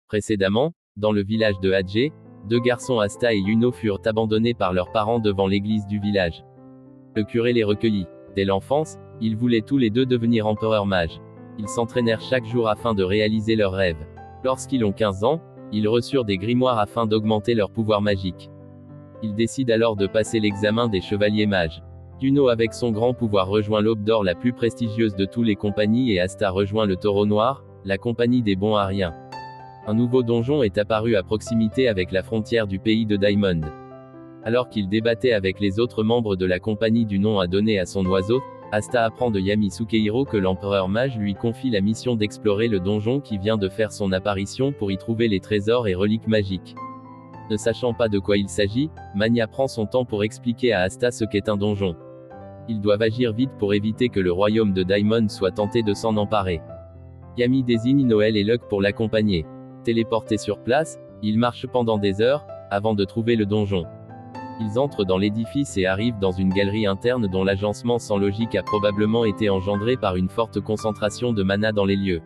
Précédemment, dans le village de Hadjé, deux garçons Asta et Yuno furent abandonnés par leurs parents devant l'église du village. Le curé les recueillit. Dès l'enfance, ils voulaient tous les deux devenir empereurs mages. Ils s'entraînèrent chaque jour afin de réaliser leurs rêves. Lorsqu'ils ont 15 ans, ils reçurent des grimoires afin d'augmenter leur pouvoir magique. Ils décident alors de passer l'examen des chevaliers mages. Yuno avec son grand pouvoir rejoint l'Aube d'Or, la plus prestigieuse de tous les compagnies, et Asta rejoint le Taureau Noir, la compagnie des bons Ariens. Un nouveau donjon est apparu à proximité avec la frontière du pays de Diamond. Alors qu'il débattait avec les autres membres de la compagnie du nom à donner à son oiseau, Asta apprend de Yami Sukehiro que l'empereur mage lui confie la mission d'explorer le donjon qui vient de faire son apparition pour y trouver les trésors et reliques magiques. Ne sachant pas de quoi il s'agit, Mania prend son temps pour expliquer à Asta ce qu'est un donjon. Ils doivent agir vite pour éviter que le royaume de Diamond soit tenté de s'en emparer. Yami désigne Noël et Luck pour l'accompagner. Téléportés sur place, ils marchent pendant des heures, avant de trouver le donjon. Ils entrent dans l'édifice et arrivent dans une galerie interne dont l'agencement sans logique a probablement été engendré par une forte concentration de mana dans les lieux.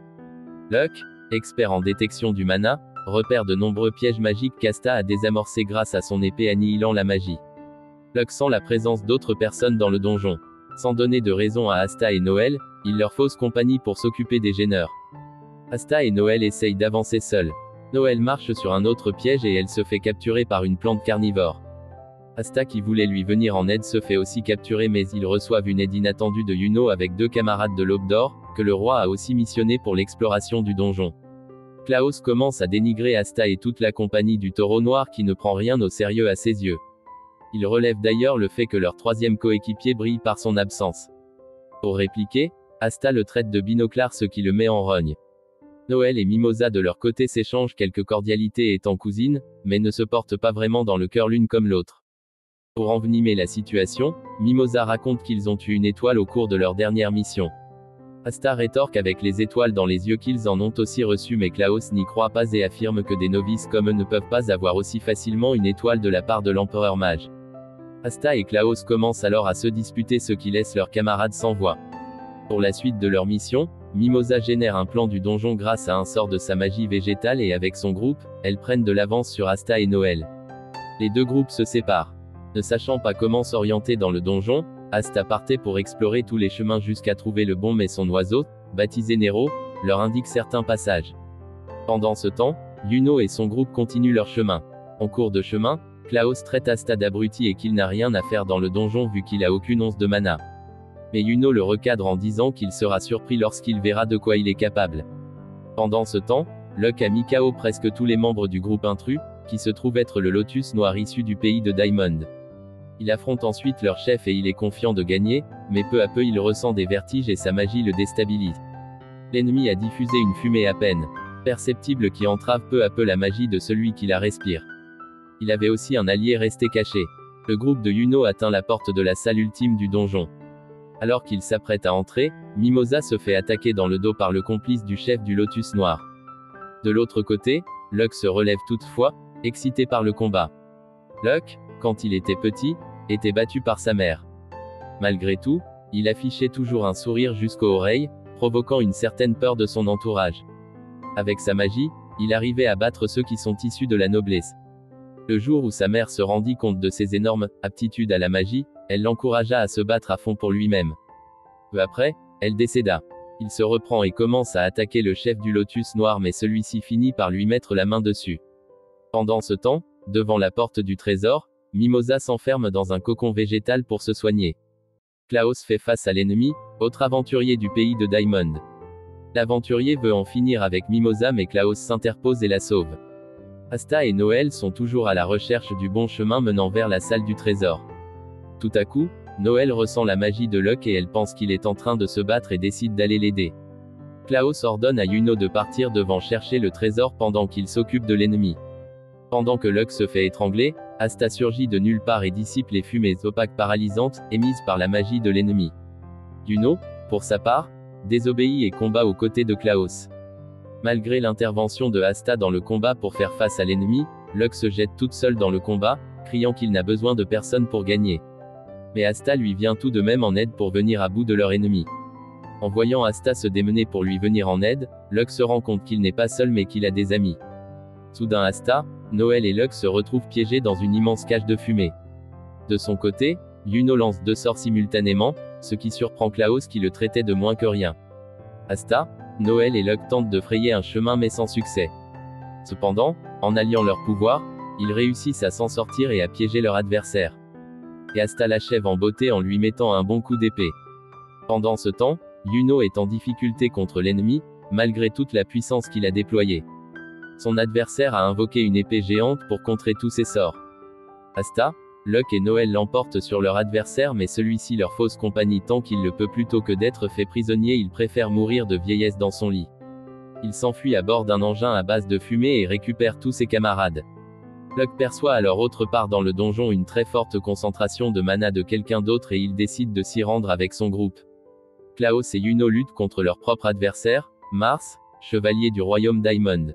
Luck, expert en détection du mana, repère de nombreux pièges magiques qu'Asta a désamorcés grâce à son épée annihilant la magie. Luck sent la présence d'autres personnes dans le donjon. Sans donner de raison à Asta et Noël, il leur fausse compagnie pour s'occuper des gêneurs. Asta et Noël essayent d'avancer seuls. Noël marche sur un autre piège et elle se fait capturer par une plante carnivore. Asta qui voulait lui venir en aide se fait aussi capturer, mais ils reçoivent une aide inattendue de Yuno avec deux camarades de l'Aube d'Or, que le roi a aussi missionné pour l'exploration du donjon. Klaus commence à dénigrer Asta et toute la compagnie du Taureau Noir qui ne prend rien au sérieux à ses yeux. Il relève d'ailleurs le fait que leur troisième coéquipier brille par son absence. Pour répliquer, Asta le traite de binoclard, ce qui le met en rogne. Noël et Mimosa de leur côté s'échangent quelques cordialités étant cousines, mais ne se portent pas vraiment dans le cœur l'une comme l'autre. Pour envenimer la situation, Mimosa raconte qu'ils ont eu une étoile au cours de leur dernière mission. Asta rétorque avec les étoiles dans les yeux qu'ils en ont aussi reçu, mais Klaus n'y croit pas et affirme que des novices comme eux ne peuvent pas avoir aussi facilement une étoile de la part de l'empereur mage. Asta et Klaus commencent alors à se disputer, ce qui laisse leurs camarades sans voix. Pour la suite de leur mission, Mimosa génère un plan du donjon grâce à un sort de sa magie végétale et avec son groupe, elles prennent de l'avance sur Asta et Noël. Les deux groupes se séparent. Ne sachant pas comment s'orienter dans le donjon, Asta partait pour explorer tous les chemins jusqu'à trouver le bon, mais son oiseau, baptisé Nero, leur indique certains passages. Pendant ce temps, Yuno et son groupe continuent leur chemin. En cours de chemin, Klaus traite Asta d'abruti et qu'il n'a rien à faire dans le donjon vu qu'il a aucune once de mana. Mais Yuno le recadre en disant qu'il sera surpris lorsqu'il verra de quoi il est capable. Pendant ce temps, Luck a mis KO presque tous les membres du groupe intrus, qui se trouve être le Lotus Noir issu du pays de Diamond. Il affronte ensuite leur chef et il est confiant de gagner, mais peu à peu il ressent des vertiges et sa magie le déstabilise. L'ennemi a diffusé une fumée à peine perceptible qui entrave peu à peu la magie de celui qui la respire. Il avait aussi un allié resté caché. Le groupe de Yuno atteint la porte de la salle ultime du donjon. Alors qu'il s'apprête à entrer, Mimosa se fait attaquer dans le dos par le complice du chef du Lotus Noir. De l'autre côté, Luck se relève toutefois, excité par le combat. Luck, quand il était petit, était battu par sa mère. Malgré tout, il affichait toujours un sourire jusqu'aux oreilles, provoquant une certaine peur de son entourage. Avec sa magie, il arrivait à battre ceux qui sont issus de la noblesse. Le jour où sa mère se rendit compte de ses énormes aptitudes à la magie, elle l'encouragea à se battre à fond pour lui-même. Peu après, elle décéda. Il se reprend et commence à attaquer le chef du Lotus Noir, mais celui-ci finit par lui mettre la main dessus. Pendant ce temps, devant la porte du trésor, Mimosa s'enferme dans un cocon végétal pour se soigner. Klaus fait face à l'ennemi, autre aventurier du pays de Diamond. L'aventurier veut en finir avec Mimosa, mais Klaus s'interpose et la sauve. Asta et Noël sont toujours à la recherche du bon chemin menant vers la salle du trésor. Tout à coup, Noël ressent la magie de Luck et elle pense qu'il est en train de se battre et décide d'aller l'aider. Klaus ordonne à Yuno de partir devant chercher le trésor pendant qu'il s'occupe de l'ennemi. Pendant que Luck se fait étrangler, Asta surgit de nulle part et dissipe les fumées opaques paralysantes, émises par la magie de l'ennemi. Yuno, pour sa part, désobéit et combat aux côtés de Klaus. Malgré l'intervention de Asta dans le combat pour faire face à l'ennemi, Luck se jette toute seule dans le combat, criant qu'il n'a besoin de personne pour gagner. Mais Asta lui vient tout de même en aide pour venir à bout de leur ennemi. En voyant Asta se démener pour lui venir en aide, Luck se rend compte qu'il n'est pas seul mais qu'il a des amis. Soudain Asta, Noël et Luck se retrouvent piégés dans une immense cage de fumée. De son côté, Yuno lance 2 sorts simultanément, ce qui surprend Klaus qui le traitait de moins que rien. Asta, Noël et Luck tentent de frayer un chemin mais sans succès. Cependant, en alliant leurs pouvoirs, ils réussissent à s'en sortir et à piéger leur adversaire. Et Asta l'achève en beauté en lui mettant un bon coup d'épée. Pendant ce temps, Yuno est en difficulté contre l'ennemi, malgré toute la puissance qu'il a déployée. Son adversaire a invoqué une épée géante pour contrer tous ses sorts. Asta, Luck et Noël l'emportent sur leur adversaire mais celui-ci leur fausse compagnie tant qu'il le peut plutôt que d'être fait prisonnier il préfère mourir de vieillesse dans son lit. Il s'enfuit à bord d'un engin à base de fumée et récupère tous ses camarades. Luck perçoit alors autre part dans le donjon une très forte concentration de mana de quelqu'un d'autre et il décide de s'y rendre avec son groupe. Klaus et Yuno luttent contre leur propre adversaire, Mars, chevalier du royaume Diamond.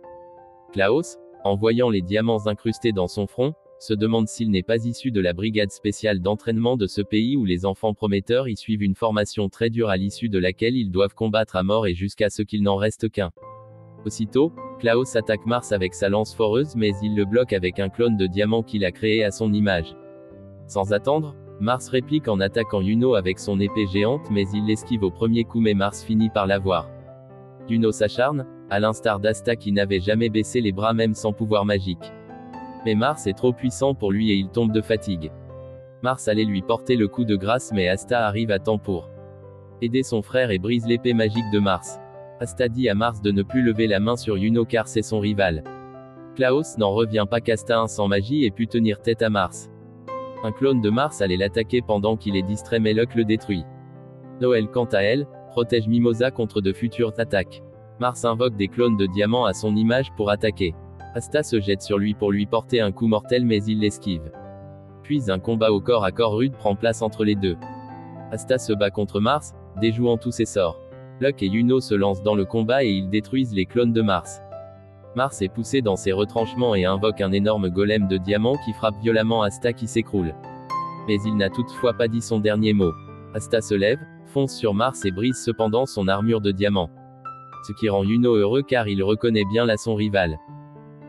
Klaus, en voyant les diamants incrustés dans son front, se demande s'il n'est pas issu de la brigade spéciale d'entraînement de ce pays où les enfants prometteurs y suivent une formation très dure à l'issue de laquelle ils doivent combattre à mort et jusqu'à ce qu'il n'en reste qu'un. Aussitôt, Klaus attaque Mars avec sa lance foreuse mais il le bloque avec un clone de diamant qu'il a créé à son image. Sans attendre, Mars réplique en attaquant Yuno avec son épée géante mais il l'esquive au premier coup mais Mars finit par l'avoir. Yuno s'acharne, à l'instar d'Asta qui n'avait jamais baissé les bras même sans pouvoir magique. Mais Mars est trop puissant pour lui et il tombe de fatigue. Mars allait lui porter le coup de grâce mais Asta arrive à temps pour aider son frère et brise l'épée magique de Mars. Asta dit à Mars de ne plus lever la main sur Yuno car c'est son rival. Klaus n'en revient pas qu'Asta sans magie ait pu tenir tête à Mars. Un clone de Mars allait l'attaquer pendant qu'il est distrait mais Luck le détruit. Noël quant à elle, protège Mimosa contre de futures attaques. Mars invoque des clones de diamants à son image pour attaquer. Asta se jette sur lui pour lui porter un coup mortel mais il l'esquive. Puis un combat au corps à corps rude prend place entre les deux. Asta se bat contre Mars, déjouant tous ses sorts. Luck et Yuno se lancent dans le combat et ils détruisent les clones de Mars. Mars est poussé dans ses retranchements et invoque un énorme golem de diamants qui frappe violemment Asta qui s'écroule. Mais il n'a toutefois pas dit son dernier mot. Asta se lève, fonce sur Mars et brise cependant son armure de diamant. Ce qui rend Yuno heureux car il reconnaît bien là son rival.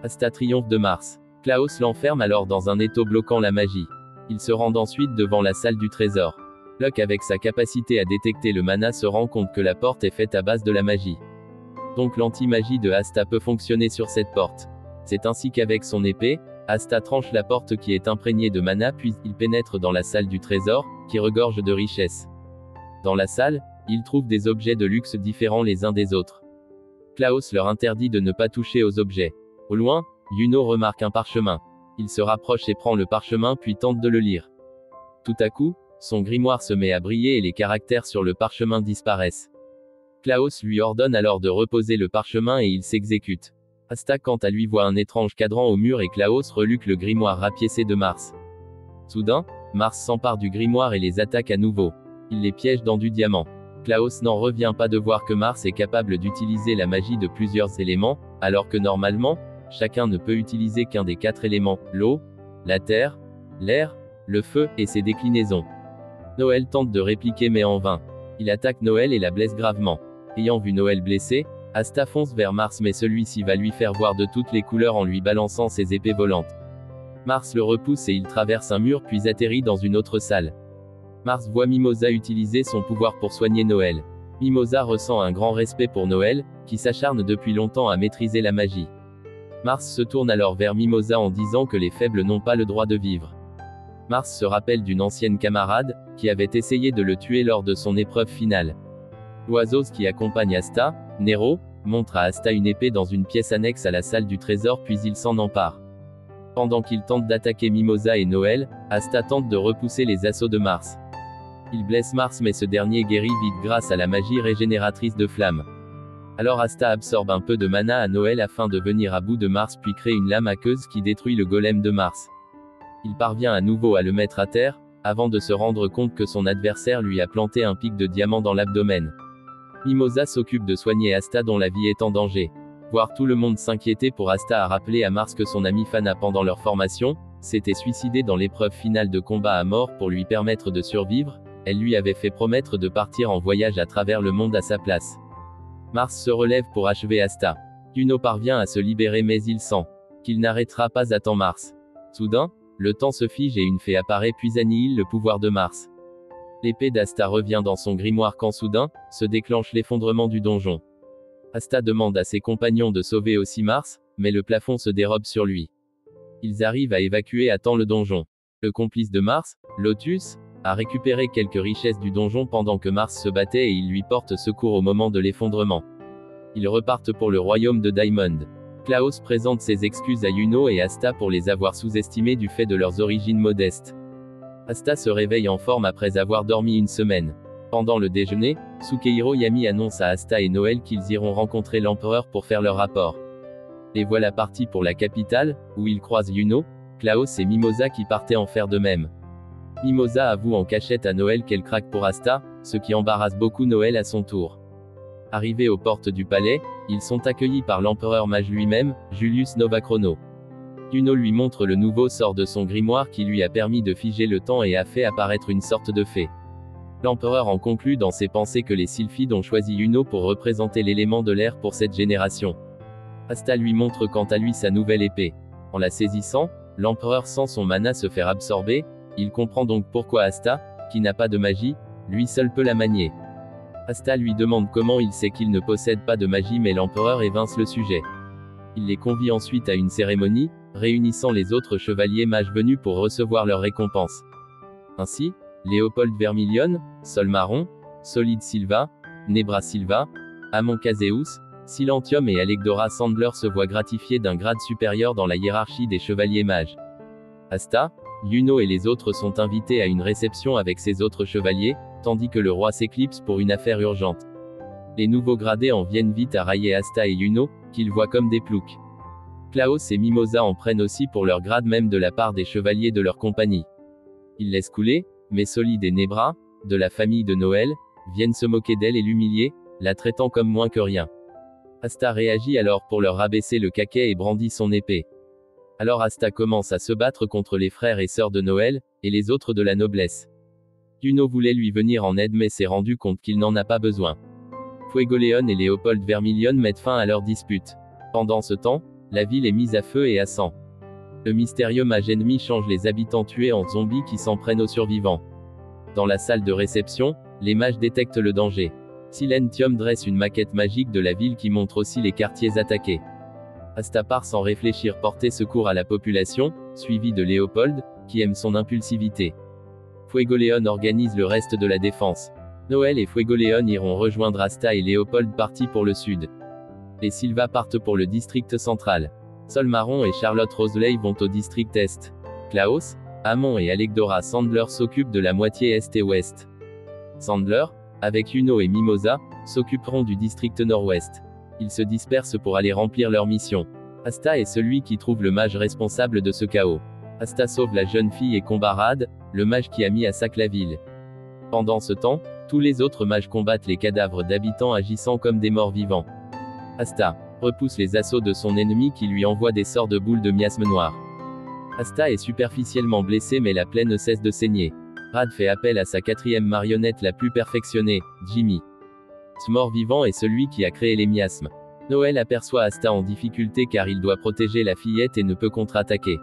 Asta triomphe de Mars. Klaus l'enferme alors dans un étau bloquant la magie. Il se rend ensuite devant la salle du trésor. Luck avec sa capacité à détecter le mana se rend compte que la porte est faite à base de la magie. Donc l'anti-magie de Asta peut fonctionner sur cette porte. C'est ainsi qu'avec son épée, Asta tranche la porte qui est imprégnée de mana puis il pénètre dans la salle du trésor, qui regorge de richesses. Dans la salle, il trouve des objets de luxe différents les uns des autres. Klaus leur interdit de ne pas toucher aux objets. Au loin, Yuno remarque un parchemin. Il se rapproche et prend le parchemin puis tente de le lire. Tout à coup, son grimoire se met à briller et les caractères sur le parchemin disparaissent. Klaus lui ordonne alors de reposer le parchemin et il s'exécute. Asta quant à lui voit un étrange cadran au mur et Klaus reluque le grimoire rapiécé de Mars. Soudain, Mars s'empare du grimoire et les attaque à nouveau. Il les piège dans du diamant. Klaus n'en revient pas de voir que Mars est capable d'utiliser la magie de plusieurs éléments, alors que normalement, chacun ne peut utiliser qu'un des 4 éléments, l'eau, la terre, l'air, le feu, et ses déclinaisons. Noël tente de répliquer mais en vain. Il attaque Noël et la blesse gravement. Ayant vu Noël blessé, Asta fonce vers Mars mais celui-ci va lui faire voir de toutes les couleurs en lui balançant ses épées volantes. Mars le repousse et il traverse un mur puis atterrit dans une autre salle. Mars voit Mimosa utiliser son pouvoir pour soigner Noël. Mimosa ressent un grand respect pour Noël, qui s'acharne depuis longtemps à maîtriser la magie. Mars se tourne alors vers Mimosa en disant que les faibles n'ont pas le droit de vivre. Mars se rappelle d'une ancienne camarade, qui avait essayé de le tuer lors de son épreuve finale. L'oiseau qui accompagne Asta, Nero, montre à Asta une épée dans une pièce annexe à la salle du trésor puis il s'en empare. Pendant qu'il tente d'attaquer Mimosa et Noël, Asta tente de repousser les assauts de Mars. Il blesse Mars mais ce dernier guérit vite grâce à la magie régénératrice de flamme. Alors Asta absorbe un peu de mana à Noël afin de venir à bout de Mars puis crée une lame aqueuse qui détruit le golem de Mars. Il parvient à nouveau à le mettre à terre, avant de se rendre compte que son adversaire lui a planté un pic de diamant dans l'abdomen. Mimosa s'occupe de soigner Asta dont la vie est en danger. Voir tout le monde s'inquiéter pour Asta a rappelé à Mars que son ami Fana pendant leur formation, s'était suicidé dans l'épreuve finale de combat à mort pour lui permettre de survivre, elle lui avait fait promettre de partir en voyage à travers le monde à sa place. Mars se relève pour achever Asta. Yuno parvient à se libérer mais il sent qu'il n'arrêtera pas à temps Mars. Soudain, le temps se fige et une fée apparaît puis annihile le pouvoir de Mars. L'épée d'Asta revient dans son grimoire quand soudain, se déclenche l'effondrement du donjon. Asta demande à ses compagnons de sauver aussi Mars, mais le plafond se dérobe sur lui. Ils arrivent à évacuer à temps le donjon. Le complice de Mars, Lotus, a récupéré quelques richesses du donjon pendant que Mars se battait et il lui porte secours au moment de l'effondrement. Ils repartent pour le royaume de Diamond. Klaus présente ses excuses à Yuno et Asta pour les avoir sous-estimés du fait de leurs origines modestes. Asta se réveille en forme après avoir dormi une semaine. Pendant le déjeuner, Sukehiro Yami annonce à Asta et Noël qu'ils iront rencontrer l'empereur pour faire leur rapport. Les voilà partis pour la capitale, où ils croisent Yuno, Klaus et Mimosa qui partaient en faire de même. Mimosa avoue en cachette à Noël qu'elle craque pour Asta, ce qui embarrasse beaucoup Noël à son tour. Arrivés aux portes du palais, ils sont accueillis par l'empereur mage lui-même, Julius Novachrono. Yuno lui montre le nouveau sort de son grimoire qui lui a permis de figer le temps et a fait apparaître une sorte de fée. L'empereur en conclut dans ses pensées que les sylphides ont choisi Yuno pour représenter l'élément de l'air pour cette génération. Asta lui montre quant à lui sa nouvelle épée. En la saisissant, l'empereur sent son mana se faire absorber, il comprend donc pourquoi Asta, qui n'a pas de magie, lui seul peut la manier. Asta lui demande comment il sait qu'il ne possède pas de magie mais l'empereur évince le sujet. Il les convie ensuite à une cérémonie, réunissant les autres chevaliers mages venus pour recevoir leur récompense. Ainsi, Léopold Vermilion, Sol Marron, Solid Silva, Nebra Silva, Amon Caseus, Silentium et Alekdora Sandler se voient gratifiés d'un grade supérieur dans la hiérarchie des chevaliers mages. Asta, Yuno et les autres sont invités à une réception avec ses autres chevaliers, tandis que le roi s'éclipse pour une affaire urgente. Les nouveaux gradés en viennent vite à railler Asta et Yuno, qu'ils voient comme des ploucs. Klaus et Mimosa en prennent aussi pour leur grade même de la part des chevaliers de leur compagnie. Ils laissent couler, mais Solide et Nebra, de la famille de Noël, viennent se moquer d'elle et l'humilier, la traitant comme moins que rien. Asta réagit alors pour leur rabaisser le caquet et brandit son épée. Alors Asta commence à se battre contre les frères et sœurs de Noël, et les autres de la noblesse. Yuno voulait lui venir en aide mais s'est rendu compte qu'il n'en a pas besoin. Fuegoleon et Léopold Vermilion mettent fin à leur dispute. Pendant ce temps, la ville est mise à feu et à sang. Le mystérieux mage ennemi change les habitants tués en zombies qui s'en prennent aux survivants. Dans la salle de réception, les mages détectent le danger. Silentium dresse une maquette magique de la ville qui montre aussi les quartiers attaqués. Asta part sans réfléchir porter secours à la population, suivi de Léopold, qui aime son impulsivité. Fuegoleon organise le reste de la défense. Noël et Fuegoleon iront rejoindre Asta et Léopold partis pour le sud. Les Silva partent pour le district central. Sol Marron et Charlotte Roseley vont au district est. Klaus, Amon et Alekdora Sandler s'occupent de la moitié est et ouest. Sandler, avec Yuno et Mimosa, s'occuperont du district nord-ouest. Ils se dispersent pour aller remplir leur mission. Asta est celui qui trouve le mage responsable de ce chaos. Asta sauve la jeune fille et combat Rad, le mage qui a mis à sac la ville. Pendant ce temps, tous les autres mages combattent les cadavres d'habitants agissant comme des morts vivants. Asta repousse les assauts de son ennemi qui lui envoie des sorts de boules de miasme noir. Asta est superficiellement blessée mais la plaie ne cesse de saigner. Rad fait appel à sa quatrième marionnette la plus perfectionnée, Jimmy. Ce mort-vivant est celui qui a créé les miasmes. Noël aperçoit Asta en difficulté car il doit protéger la fillette et ne peut contre-attaquer.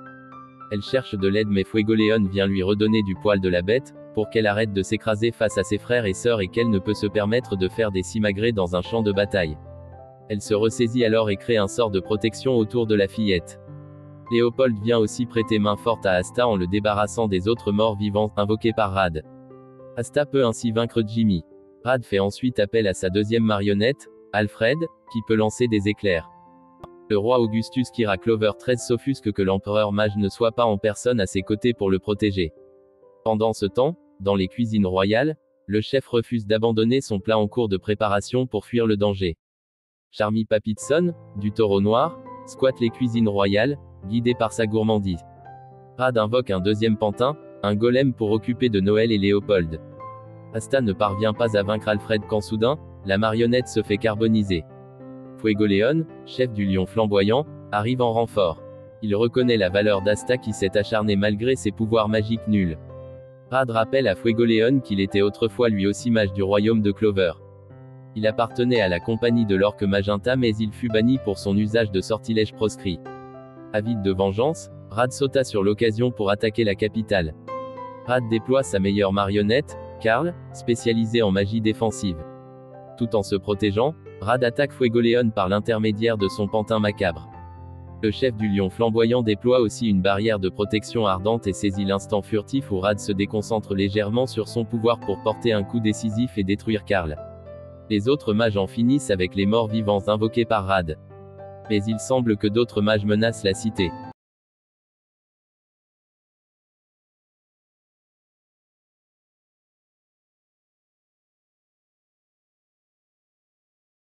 Elle cherche de l'aide mais Fuegoleon vient lui redonner du poil de la bête, pour qu'elle arrête de s'écraser face à ses frères et sœurs et qu'elle ne peut se permettre de faire des simagrées dans un champ de bataille. Elle se ressaisit alors et crée un sort de protection autour de la fillette. Léopold vient aussi prêter main forte à Asta en le débarrassant des autres morts vivants invoqués par Rad. Asta peut ainsi vaincre Jimmy. Rad fait ensuite appel à sa deuxième marionnette, Alfred, qui peut lancer des éclairs. Le roi Augustus Kira Clover XIII s'offusque que l'empereur mage ne soit pas en personne à ses côtés pour le protéger. Pendant ce temps, dans les cuisines royales, le chef refuse d'abandonner son plat en cours de préparation pour fuir le danger. Charmy Papitson, du Taureau Noir, squatte les cuisines royales, guidé par sa gourmandise. Rad invoque un deuxième pantin, un golem pour occuper de Noël et Léopold. Asta ne parvient pas à vaincre Alfred quand soudain, la marionnette se fait carboniser. Fuegoleon, chef du lion flamboyant, arrive en renfort. Il reconnaît la valeur d'Asta qui s'est acharné malgré ses pouvoirs magiques nuls. Rad rappelle à Fuegoleon qu'il était autrefois lui aussi mage du royaume de Clover. Il appartenait à la compagnie de l'orque Magenta mais il fut banni pour son usage de sortilèges proscrits. Avide de vengeance, Rad sauta sur l'occasion pour attaquer la capitale. Rad déploie sa meilleure marionnette, Karl, spécialisée en magie défensive. Tout en se protégeant, Rad attaque Fuegoleon par l'intermédiaire de son pantin macabre. Le chef du lion flamboyant déploie aussi une barrière de protection ardente et saisit l'instant furtif où Rad se déconcentre légèrement sur son pouvoir pour porter un coup décisif et détruire Karl. Les autres mages en finissent avec les morts vivants invoqués par Rad. Mais il semble que d'autres mages menacent la cité.